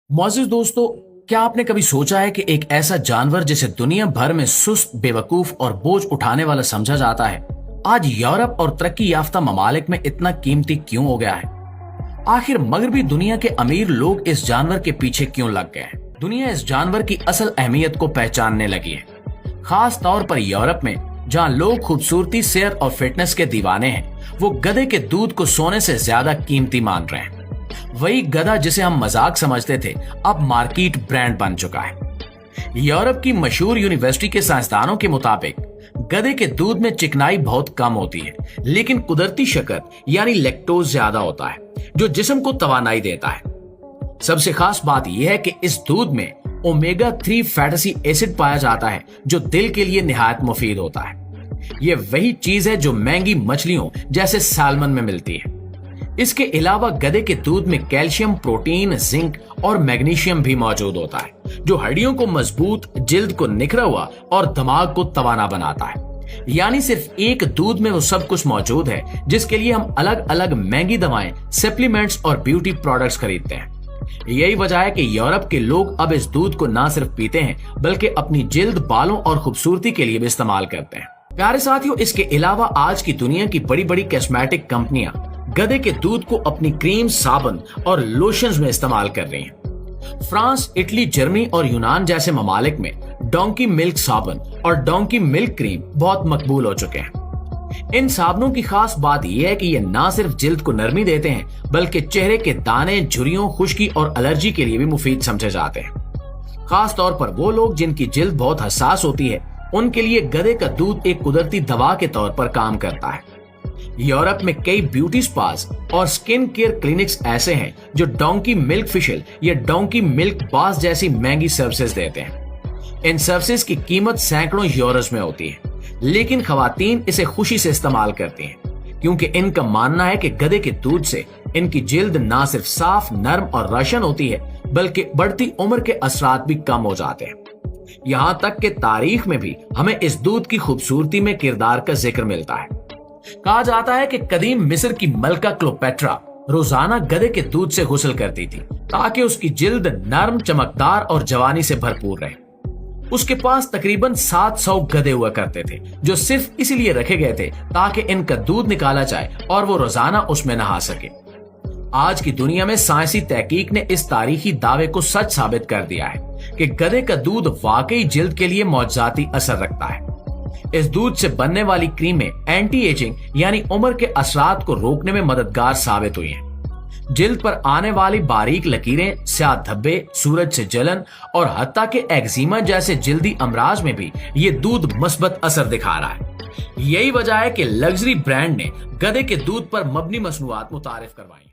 मोअज़्ज़िज़ दोस्तों, क्या आपने कभी सोचा है कि एक ऐसा जानवर जिसे दुनिया भर में सुस्त, बेवकूफ और बोझ उठाने वाला समझा जाता है, आज यूरोप और तरक्की याफ्ता ममालिक में इतना कीमती क्यों हो गया है? आखिर मगरबी दुनिया के अमीर लोग इस जानवर के पीछे क्यों लग गए हैं? दुनिया इस जानवर की असल अहमियत को पहचानने लगी है, खास तौर पर यूरोप में, जहां लोग खूबसूरती, सेहत और फिटनेस के दीवाने हैं। वो गधे के दूध को सोने से ज्यादा कीमती मान रहे हैं। वही गधा जिसे हम मजाक समझते थे, अब मार्केट ब्रांड बन चुका है। यूरोप की मशहूर यूनिवर्सिटी के साइंसदानों के मुताबिक गधे के दूध में चिकनाई बहुत कम होती है, लेकिन कुदरती शक्कर यानी लैक्टोज ज्यादा होता है, जो जिस्म को तवानाई देता है। सबसे खास बात यह है कि इस दूध में ओमेगा 3 फैटी एसिड पाया जाता है, जो दिल के लिए निहायत मुफीद होता है। ये वही चीज है जो महंगी मछलियों जैसे सैल्मन में मिलती है। इसके अलावा गधे के दूध में कैल्शियम, प्रोटीन, जिंक और मैग्नीशियम भी मौजूद होता है, जो हड्डियों को मजबूत, जिल्द को निखरा हुआ और दिमाग को तवाना बनाता है। यानी सिर्फ एक दूध में वो सब कुछ मौजूद है जिसके लिए हम अलग अलग महंगी दवाएं, सप्लीमेंट्स और ब्यूटी प्रोडक्ट्स खरीदते हैं। यही वजह है कि यूरोप के लोग अब इस दूध को ना सिर्फ पीते हैं, बल्कि अपनी जिल्द, बालों और खूबसूरती के लिए भी इस्तेमाल करते हैं। प्यारे साथियों, इसके अलावा आज की दुनिया की बड़ी बड़ी कॉस्मेटिक कंपनियां गधे के दूध को अपनी क्रीम, साबुन और लोशंस में इस्तेमाल कर रही हैं। फ्रांस, इटली, जर्मनी और यूनान जैसे ममालिक में डोंकी मिल्क साबुन और डोंकी मिल्क क्रीम बहुत मकबूल हो चुके हैं। इन साबुनों की खास बात यह है कि ये ना सिर्फ जिल्द को नरमी देते हैं, बल्कि चेहरे के दाने, झुर्रियों, खुश्की और एलर्जी के लिए भी मुफीद समझे जाते हैं। खास तौर पर वो लोग जिनकी जिल्द बहुत हसास होती है, उनके लिए गधे का दूध एक कुदरती दवा के तौर पर काम करता है। यूरोप में कई ब्यूटी स्पास और स्किन केयर क्लिनिक्स ऐसे हैं जो डोंकी मिल्क फेशियल या डोंकी मिल्क बाथ जैसी महंगी सर्विसेज देते हैं। इन सर्विसेज की कीमत सैकड़ों यूरोस में होती है, लेकिन खवातीन इसे खुशी से इस्तेमाल करती हैं, क्योंकि इनका मानना है कि गधे के दूध से इनकी जिल्द ना सिर्फ साफ, नर्म और रोशन होती है, बल्कि बढ़ती उम्र के असरात भी कम हो जाते हैं। यहाँ तक कि तारीख में भी हमें इस दूध की खूबसूरती में किरदार का जिक्र मिलता है। कहा जाता है कि कदीम मिस्र की मलका क्लोपेट्रा रोजाना गधे के दूध से गुस्ल करती थी, ताकि उसकी जिल्द नरम, चमकदार और जवानी से भरपूर रहे। उसके पास तकरीबन 700 गधे हुआ करते थे, जो सिर्फ इसीलिए रखे गए थे ताकि इनका दूध निकाला जाए और वो रोजाना उसमें नहा सके। आज की दुनिया में साइंसी तहकीक ने इस तारीखी दावे को सच साबित कर दिया है कि गधे का दूध वाकई जिल्द के लिए मौजूदाती असर रखता है। इस दूध से बनने वाली क्रीमें एंटी एजिंग यानी उम्र के असरात को रोकने में मददगार साबित हुई हैं। जिल्द पर आने वाली बारीक लकीरें, स्याह धब्बे, सूरज से जलन और हत्ता के एक्जिमा जैसे जिल्दी अमराज में भी ये दूध मस्बत असर दिखा रहा है। यही वजह है कि लग्जरी ब्रांड ने गधे के दूध पर मबनी मसनूआत मुतारिफ करवाई।